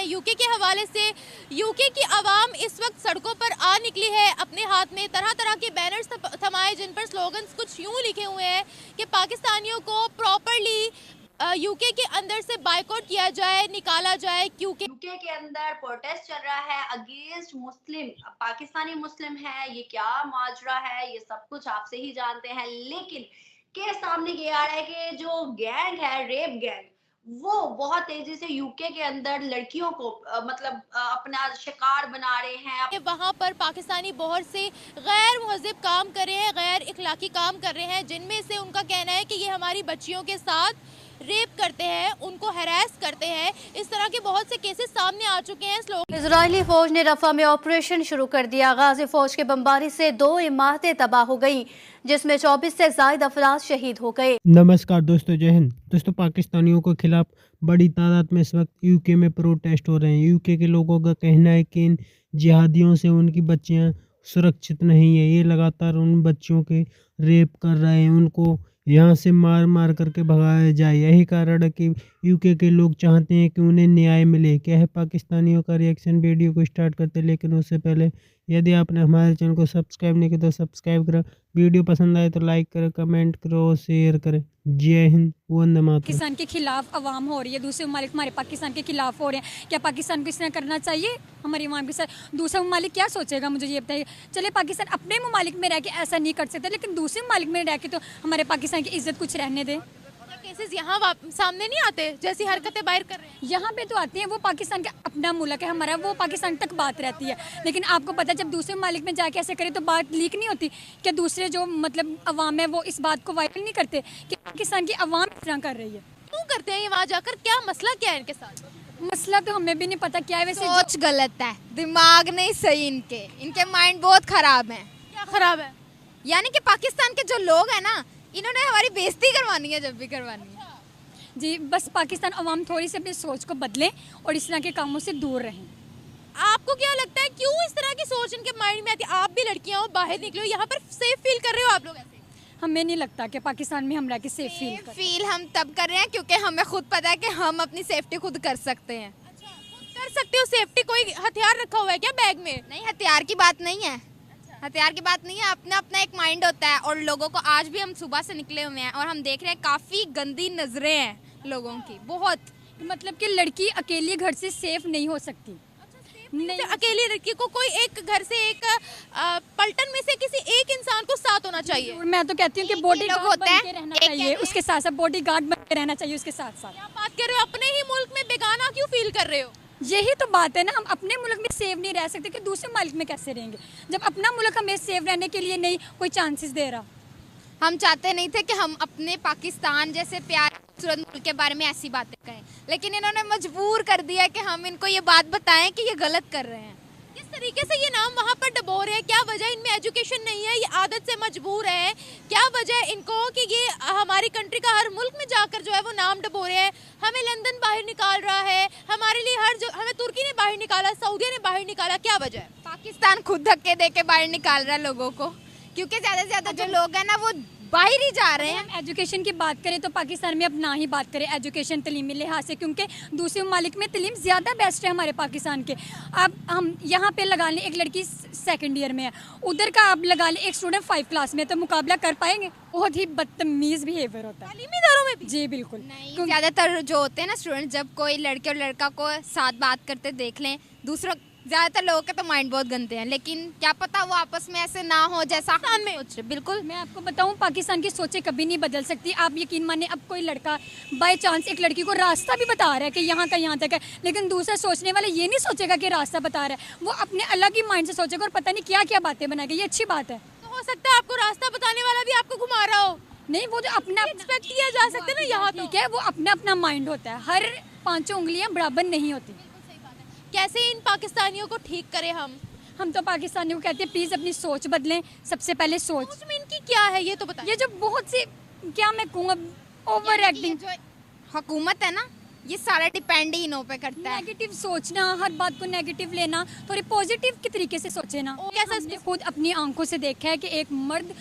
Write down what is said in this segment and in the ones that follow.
UK के हवाले से। यूके की आवाम इस वक्त सड़कों पर आ निकली है, अपने हाथ में तरह तरह के बैनर्स थमाए जिन पर स्लोगन्स कुछ यूँ लिखे हुए हैं कि पाकिस्तानियों को प्रॉपरली यूके के अंदर से बायकॉट किया जाए, निकाला जाए। क्योंकि यूके के अंदर प्रोटेस्ट चल रहा है अगेंस्ट मुस्लिम, पाकिस्तानी मुस्लिम है, ये क्या माजरा है ये सब कुछ आपसे ही जानते हैं। लेकिन के सामने ये आ रहा है कि जो गैंग है, रेप गैंग, वो बहुत तेजी से यूके के अंदर लड़कियों को अपना शिकार बना रहे हैं। वहाँ पर पाकिस्तानी बहुत से गैर मुहज़्ज़िब काम कर रहे हैं, गैर इखलाकी काम कर रहे हैं, जिनमें से उनका कहना है कि ये हमारी बच्चियों के साथ रेप करते हैं, उनको हैरेस करते हैं। इस तरह के बहुत से केसेस सामने आ चुके हैं। इजरायली फौज ने रफा में ऑपरेशन शुरू कर दिया। गाजी फौज के बमबारी से 2 इमारतें तबाह हो गई, जिसमें 24 से ज्यादा अफराद शहीद हो गए। नमस्कार दोस्तों, जय हिंद। दोस्तों, पाकिस्तानियों के खिलाफ बड़ी तादाद में इस वक्त यूके में प्रोटेस्ट हो रहे हैं। यूके के लोगों का कहना है कि इन जिहादियों से उनकी बच्चियां सुरक्षित नहीं है। ये लगातार उन बच्चियों के रेप कर रहे हैं, उनको यहाँ से मार मार करके भगाया जाए। यही कारण है कि यूके के लोग चाहते हैं कि उन्हें न्याय मिले। क्या है पाकिस्तानियों का रिएक्शन। वीडियो को स्टार्ट करते, लेकिन उससे पहले यदि आपने हमारे चैनल को सब्सक्राइब नहीं किया तो सब्सक्राइब करें। वीडियो पसंद आए तो लाइक करें, कमेंट करो और शेयर करें। जय हिंद, वंदे मातरम। पाकिस्तान के खिलाफ अवाम हो रही है, दूसरे ममालिक हमारे पाकिस्तान के खिलाफ हो रहे हैं। क्या पाकिस्तान को इस तरह करना चाहिए हमारी अवाम के साथ? दूसरा ममालिक क्या सोचेगा, मुझे ये बताइए। चले पाकिस्तान अपने ममालिक में रह के ऐसा नहीं कर सकते, लेकिन दूसरे ममालिक में रह के तो हमारे पाकिस्तान की इज्जत कुछ रहने दें। केसेस यहाँ सामने नहीं आते, जैसी हरकतें बाहर कर रहे हैं। यहाँ पे तो आती हैं, वो पाकिस्तान का अपना मुल्क है हमारा, वो पाकिस्तान तक बात रहती है। लेकिन आपको पता है जब दूसरे ममालिक में जाके ऐसे करें तो बात लीक नहीं होती। क्या दूसरे जो अवाम है वो इस बात को वायरल नहीं करते कि पाकिस्तान की अवाम इस तरह कर रही है? क्यों करते हैं ये वहाँ जाकर? क्या मसला क्या है इनके साथ? मसला तो हमें भी नहीं पता क्या है। वैसे सोच गलत है, दिमाग नहीं सही, इनके माइंड बहुत खराब है। क्या खराब है? यानी कि पाकिस्तान के जो लोग हैं ना, इन्होंने हमारी बेइज्जती करवानी है जब भी करवानी है। जी, बस पाकिस्तान अवाम थोड़ी सी अपनी सोच को बदलें और इस तरह के कामों से दूर रहें। आपको क्या लगता है क्यों इस तरह की सोच इनके माइंड में आती है? आप भी लड़कियां हो, बाहर निकलो, यहाँ पर सेफ फील कर रहे हो आप लोग ऐसे? हमें नहीं लगता कि पाकिस्तान में हम रह के सेफ फील हम तब कर रहे हैं क्योंकि हमें खुद पता है कि हम अपनी सेफ्टी खुद कर सकते हैं। अच्छा, खुद कर सकते हो सेफ्टी? कोई हथियार रखा हुआ है क्या बैग में? नहीं, हथियार की बात नहीं है। हथियार की बात नहीं है, अपना अपना एक माइंड होता है। और लोगों को आज भी हम सुबह से निकले हुए हैं और हम देख रहे हैं काफ़ी गंदी नजरें हैं लोगों की, बहुत। मतलब कि लड़की अकेली घर से सेफ नहीं हो सकती। नहीं, अकेली लड़की को कोई एक घर से एक पलटन में से किसी एक इंसान को साथ होना चाहिए। मैं तो कहती हूँ कि बॉडी गार्ड होता बन के रहना चाहिए, उसके साथ साथ बॉडी गार्ड बन के रहना चाहिए उसके साथ साथ। क्या बात कर रहे हो? अपने ही मुल्क में बेगाना क्यों फील कर रहे हो? यही तो बात है ना, हम अपने मुल्क में सेफ नहीं रह सकते कि दूसरे मुल्क में कैसे रहेंगे जब अपना मुल्क हमें सेफ रहने के लिए नहीं कोई चांसेस दे रहा। हम चाहते नहीं थे कि हम अपने पाकिस्तान जैसे प्यारे खूबसूरत मुल्क के बारे में ऐसी बातें कहें, लेकिन इन्होंने मजबूर कर दिया कि हम इनको ये बात बताएं कि ये गलत कर रहे हैं। किस तरीके से ये नाम वहाँ पर डबो रहे हैं? क्या वजह? इनमें एजुकेशन नहीं है, ये आदत से मजबूर है? क्या वजह इनको कि ये हमारी कंट्री का हर मुल्क में जाकर जो है वो नाम डबो रहे हैं? हमें लंदन बाहर निकाल रहा है, हमारे लिए हमें तुर्की ने बाहर निकाला, सऊदी ने बाहर निकाला। क्या वजह है? पाकिस्तान खुद धक्के दे के बाहर निकाल रहा है लोगों को, क्योंकि ज़्यादा से ज़्यादा जो लोग हैं ना वो बाहर ही जा रहे हैं। हम एजुकेशन की बात करें तो पाकिस्तान में अब ना ही बात करें एजुकेशन तलीमी लिहाज से, क्योंकि दूसरे ममालिक में तलीम ज़्यादा बेस्ट है हमारे पाकिस्तान के। अब हम यहाँ पे लगा लें एक लड़की 2nd ईयर में है, उधर का आप लगा लें एक स्टूडेंट 5 क्लास में, तो मुकाबला कर पाएंगे? बहुत ही बदतमीज़ बिहेवियर होता है तालीमी इदारों में भी। जी बिल्कुल। ज़्यादातर जो होते हैं ना स्टूडेंट, जब कोई लड़के और लड़का को साथ बात करते देख लें, दूसरों ज़्यादातर लोगों के तो माइंड बहुत गंदे हैं, लेकिन क्या पता वो आपस में ऐसे ना हो जैसा हम सोच। बिल्कुल, मैं आपको बताऊं पाकिस्तान की सोचें कभी नहीं बदल सकती। आप यकीन माने, अब कोई लड़का बाय चांस एक लड़की को रास्ता भी बता रहा है कि यहाँ का यहाँ तक है, लेकिन दूसरा सोचने वाला ये नहीं सोचेगा कि रास्ता बता रहा है, वो अपने अलग ही माइंड से सोचेगा और पता नहीं क्या क्या बातें बनाएगा। ये अच्छी बात है। तो हो सकता है आपको रास्ता बताने वाला भी आपको घुमा रहा हो। नहीं, वो जो अपना एक्सपेक्ट किया जा सकता है ना, यहाँ ठीक है, वो अपना अपना माइंड होता है, हर 5 उंगलियां बराबर नहीं होती। कैसे इन पाकिस्तानियों को ठीक करें हम तो पाकिस्तानियों को कहते हैं प्लीज़ अपनी सोच बदलें। सबसे पहले सोच में इनकी क्या है ये तो बताइए। ये जो बहुत सी, क्या मैं कहूँ, ओवर एक्टिंग जो हुकूमत है ना, ये सारा डिपेंड ही इनों पे करता है। नेगेटिव सोचना, हर बात को नेगेटिव लेना, थोड़ी पॉजिटिव के तरीके से सोचे ना। हमने खुद अपनी आंखों से देखा है कि एक मर्द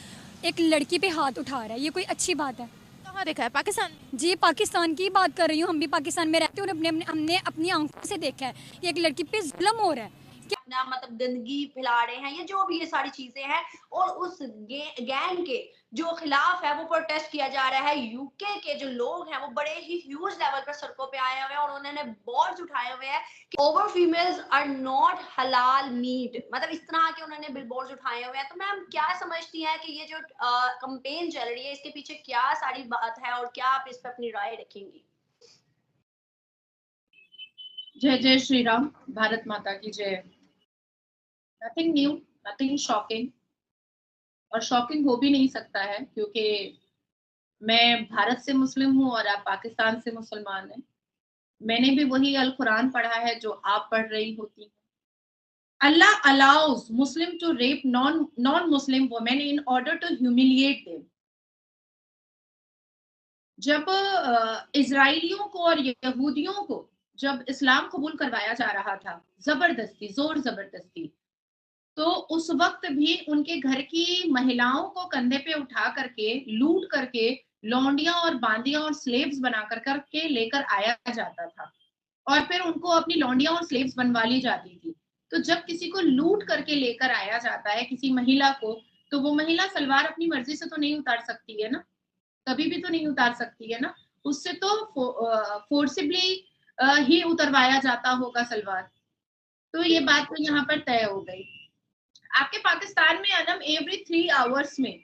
एक लड़की पे हाथ उठा रहा है, ये कोई अच्छी बात है? कहाँ देखा है, पाकिस्तान में? जी पाकिस्तान की बात कर रही हूँ, हम भी पाकिस्तान में रहते हैं और हमने अपनी आंखों से देखा है कि एक लड़की पे जुल्म हो रहा है। अपना मतलब गंदगी फैला रहे हैं, ये जो भी ये सारी चीजें हैं, और उस गैंग के जो खिलाफ है वो प्रोटेस्ट किया जा रहा है। यूके के जो लोग हैं वो बड़े ही ह्यूज लेवल पर सड़कों पे आए हुए हैं और उन्होंने बोर्ड्स उठाए हुए हैं कि ओवर फीमेल्स आर नॉट हलाल मीट, मतलब इस तरह के उन्होंने बिलबोर्ड्स उठाए हुए हैं। तो मैम क्या समझती हैं कि ये जो कैंपेन चल रही है इसके पीछे क्या सारी बात है और क्या आप इस पर अपनी राय रखेंगी? जय जय श्री राम, भारत माता की जय। नथिंग न्यू, नथिंग शॉकिंग, और शॉकिंग हो भी नहीं सकता है क्योंकि मैं भारत से मुस्लिम हूँ और आप पाकिस्तान से मुसलमान हैं। मैंने भी वही अल कुरान पढ़ा है जो आप पढ़ रही होती हैं। Allah allows Muslim to rape non Muslim women in order to humiliate them. जब इजराइलियों को और यहूदियों को जब इस्लाम कबूल करवाया जा रहा था जबरदस्ती, जोर जबरदस्ती, तो उस वक्त भी उनके घर की महिलाओं को कंधे पे उठा करके, लूट करके, लौंडियां और बांदियां और स्लेव्स बना करके लेकर आया जाता था और फिर उनको अपनी लौंडियां और स्लेव्स बनवा ली जाती थी। तो जब किसी को लूट करके लेकर आया जाता है, किसी महिला को, तो वो महिला सलवार अपनी मर्जी से तो नहीं उतार सकती है ना, कभी भी तो नहीं उतार सकती है ना, उससे तो फोर्सिबली ही उतरवाया जाता होगा सलवार। तो ये बात तो यहाँ पर तय हो गई। आपके पाकिस्तान में अनम एवरी 3 आवर्स में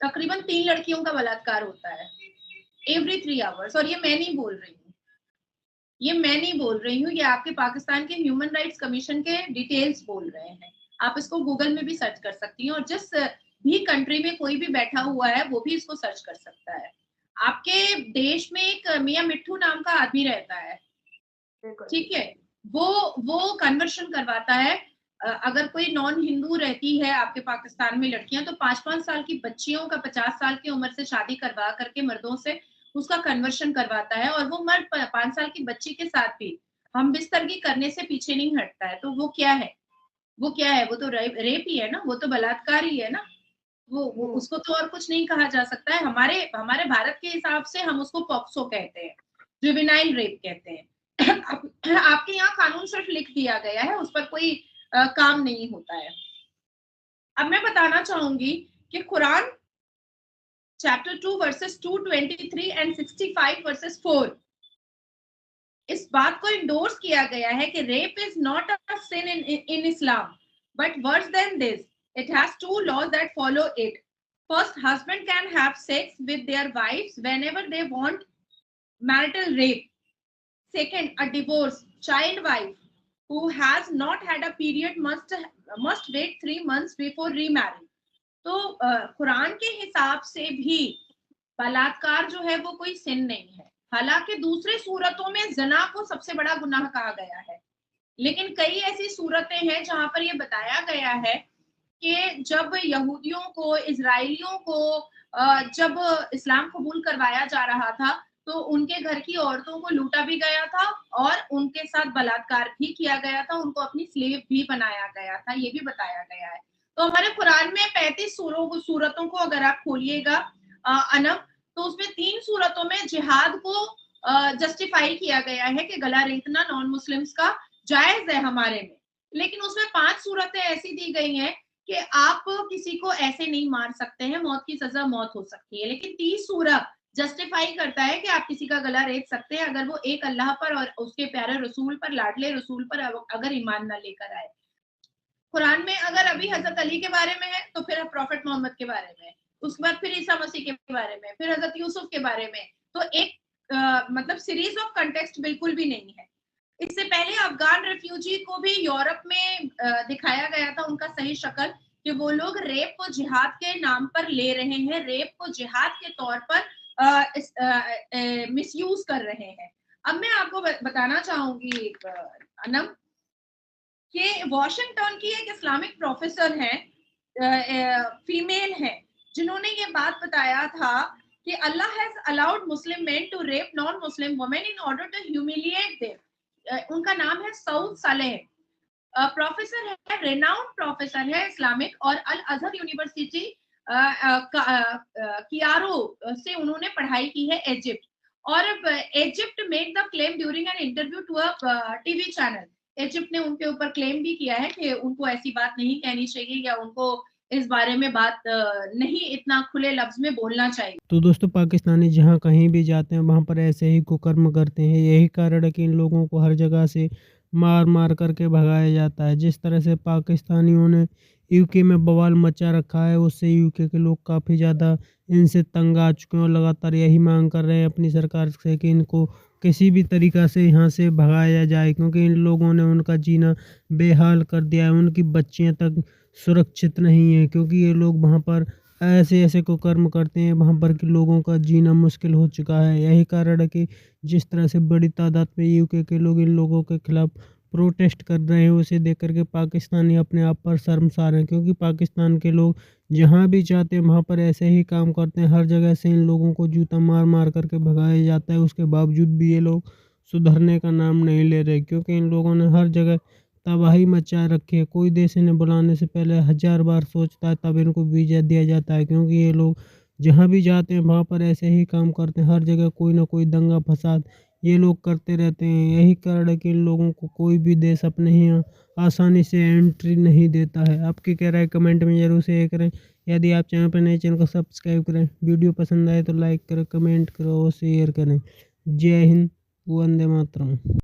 तकरीबन 3 लड़कियों का बलात्कार होता है, एवरी 3 आवर्स। और ये मैं नहीं बोल रही हूँ, ये मैं नहीं बोल रही हूँ, ये आपके पाकिस्तान के ह्यूमन राइट्स कमीशन के डिटेल्स बोल रहे हैं। आप इसको गूगल में भी सर्च कर सकती हैं और जिस भी कंट्री में कोई भी बैठा हुआ है वो भी इसको सर्च कर सकता है। आपके देश में एक मियां मिट्ठू नाम का आदमी रहता है, ठीक है, वो कन्वर्शन करवाता है। अगर कोई नॉन हिंदू रहती है आपके पाकिस्तान में लड़कियां, तो 5-5 साल की बच्चियों का 50 साल की उम्र से शादी करवा करके मर्दों से उसका कन्वर्शन करवाता है और वो मर्द 5 साल की बच्ची के साथ भी हम बिस्तरगी करने से पीछे नहीं हटता है। तो वो क्या है, वो क्या है, वो तो रेप ही है ना, वो तो बलात्कार ही है ना, वो उसको तो और कुछ नहीं कहा जा सकता है। हमारे भारत के हिसाब से हम उसको पॉक्सो कहते हैं, जुवेनाइल रेप कहते हैं। आपके यहाँ कानून सिर्फ लिख दिया गया है, उस पर कोई काम नहीं होता है। अब मैं बताना चाहूंगी कि Quran chapter 2 verses 223 and 65 verses 4 इस बात को इंडोर्स किया गया है कि rape is not a sin in Islam but worse than this it has 2 laws that follow it. First, husband can have sex with their wives whenever they want marital rape. Second, a divorced child wife who has not had a period must wait 3 months before remarrying. तो कुरान के हिसाब से भी बलात्कार जो है वो कोई सिन नहीं है। हालांकि दूसरे सूरतों में जना को सबसे बड़ा गुनाह कहा गया है, लेकिन कई ऐसी सूरतें हैं जहां पर ये बताया गया है कि जब यहूदियों को, इजराइलियों को जब इस्लाम कबूल करवाया जा रहा था तो उनके घर की औरतों को लूटा भी गया था और उनके साथ बलात्कार भी किया गया था, उनको अपनी स्लेव भी बनाया गया था, ये भी बताया गया है। तो हमारे कुरान में 35 सूरतों को अगर आप खोलिएगा अनम, तो उसमें 3 सूरतों में जिहाद को जस्टिफाई किया गया है कि गला रेतना नॉन मुस्लिम्स का जायज है हमारे में, लेकिन उसमें 5 सूरतें ऐसी दी गई हैं कि आप किसी को ऐसे नहीं मार सकते हैं, मौत की सजा मौत हो सकती है। लेकिन 30 सूरत जस्टिफाई करता है कि आप किसी का गला रेत सकते हैं अगर वो एक अल्लाह पर और उसके प्यारे रसूल पर, लाडले रसूल पर अगर ईमान ना लेकर आए। कुरान में अगर अभी हजरत अली के बारे में है तो फिर प्रॉफेट मोहम्मद के बारे में, उसके बाद फिर ईसा मसीह के बारे में, फिर हजरत यूसुफ के बारे में, तो एक मतलब सीरीज ऑफ कंटेक्स्ट बिल्कुल भी नहीं है। इससे पहले अफगान रेफ्यूजी को भी यूरोप में दिखाया गया था उनका सही शक्ल कि वो लोग रेप को जिहाद के नाम पर ले रहे हैं, रेप को जिहाद के तौर पर मिसयूज कर रहे हैं। अब मैं आपको बताना चाहूंगी अनम कि वॉशिंगटन की एक इस्लामिक प्रोफेसर है, फीमेल है, जिन्होंने ये बात बताया था कि Allah has allowed Muslim men to rape non Muslim women in order to humiliate them. उनका नाम है सऊद सालेह, प्रोफेसर है, रेनाउंड प्रोफेसर है इस्लामिक और अल अजहर यूनिवर्सिटी कियारो से उन्होंने पढ़ाई की है इजिप्ट, और Egypt made the claim during an interview to a TV channel. Egypt ने उनके ऊपर क्लेम भी किया है कि उनको ऐसी बात नहीं कहनी चाहिए, या उनको इस बारे में बात नहीं इतना खुले लफ्ज में बोलना चाहिए। तो दोस्तों पाकिस्तानी जहाँ कहीं भी जाते हैं वहाँ पर ऐसे ही कुकर्म करते हैं। यही कारण है कि इन लोगों को हर जगह से मार मार करके भगाया जाता है। जिस तरह से पाकिस्तानियों ने यूके में बवाल मचा रखा है, उससे यूके के लोग काफ़ी ज़्यादा इनसे तंग आ चुके हैं और लगातार यही मांग कर रहे हैं अपनी सरकार से कि इनको किसी भी तरीक़ा से यहाँ से भगाया जाए, क्योंकि इन लोगों ने उनका जीना बेहाल कर दिया है। उनकी बच्चियाँ तक सुरक्षित नहीं है, क्योंकि ये लोग वहाँ पर ऐसे ऐसे कुकर्म करते हैं, वहाँ पर के लोगों का जीना मुश्किल हो चुका है। यही कारण है कि जिस तरह से बड़ी तादाद में यूके के लोग इन लोगों के खिलाफ प्रोटेस्ट कर रहे हैं, उसे देख कर के पाकिस्तानी अपने आप पर शर्मसार हैं, क्योंकि पाकिस्तान के लोग जहाँ भी जाते हैं वहाँ पर ऐसे ही काम करते हैं। हर जगह से इन लोगों को जूता मार मार करके भगाया जाता है। उसके बावजूद भी ये लोग सुधरने का नाम नहीं ले रहे, क्योंकि इन लोगों ने हर जगह तबाही मचा रखी है। कोई देश इन्हें बुलाने से पहले 1000 बार सोचता है, तब इनको वीज़ा दिया जाता है, क्योंकि ये लोग जहाँ भी जाते हैं वहाँ पर ऐसे ही काम करते हैं। हर जगह कोई ना कोई दंगा फसाद ये लोग करते रहते हैं। यही कारण है कि इन लोगों को कोई भी देश अपने यहाँ आसानी से एंट्री नहीं देता है। आपकी क्या राय कमेंट में ज़रूर शेयर करें। यदि आप चैनल पर नए, चैनल को सब्सक्राइब करें। वीडियो पसंद आए तो लाइक करें, कमेंट करो और शेयर करें। जय हिंद, वंदे मातरम।